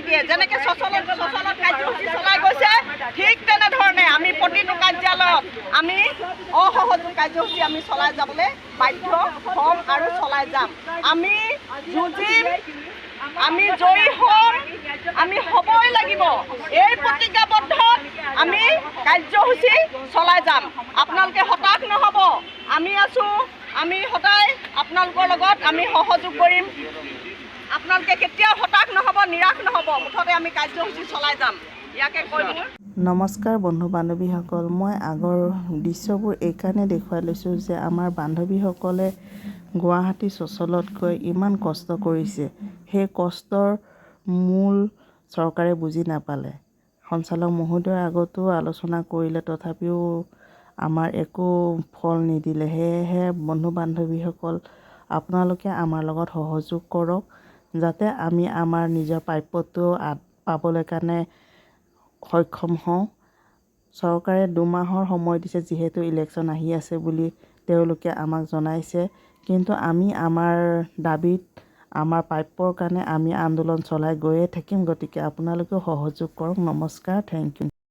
নিদিয়ে যেনেকৈ সচলত কাৰ্যসূচী চলাই গৈছে ঠিক তেনেধৰণে আমি প্ৰতিটো কাৰ্যালয়ত আমি অসহযোগ কাৰ্যসূচী আমি চলাই যাবলৈ বাধ্য হ'ম আৰু চলাই যাম আমি যুঁজিম আমি জয়ী হ'ম আমি হ'বই লাগিব এই প্ৰতিজ্ঞাবদ্ধত আমি কাৰ্যসূচী চলাই যাম আপোনালোকে হতাশ নহ'ব আমি আছোঁ আমি সদায় আপোনালোকৰ লগত আমি সহযোগ কৰিম আপোনালোকে কেতিয়াও হতাশ নহ'ব নিৰাশ নহ'ব মুঠতে আমি কাৰ্যসূচী চলাই যাম ইয়াকে কৈ মোৰ নমস্কাৰ বন্ধু বান্ধৱীসকল মই আগৰ দৃশ্যবোৰ এইকাৰণে দেখুৱাই লৈছোঁ যে আমাৰ বান্ধৱীসকলে গুৱাহাটী চচলত গৈ ইমান কষ্ট কৰিছে সেই কষ্টৰ মূল চৰকাৰে বুজি নাপালে সঞ্চালক মহোদয়ৰ আগতো আলোচনা কৰিলে তথাপিও আমাৰ একো ফল নিদিলে সেয়েহে বন্ধু বান্ধৱীসকল আপোনালোকে আমাৰ লগত সহযোগ কৰক যাতে আমি আমাৰ নিজৰ প্ৰাপ্যটো পাবলৈ কাৰণে সক্ষম হওঁ চৰকাৰে 2 মাহৰ সময় দিছে যিহেতু ইলেকশ্যন আহি আছে বুলি তেওঁলোকে আমাক জনাইছে কিন্তু আমি আমাৰ দাবীত আমাৰ প্ৰাপ্যৰ কাৰণে আমি আন্দোলন চলাই গৈয়ে থাকিম গতিকে আপোনালোকেও সহযোগ কৰক নমস্কাৰ থেংক ইউ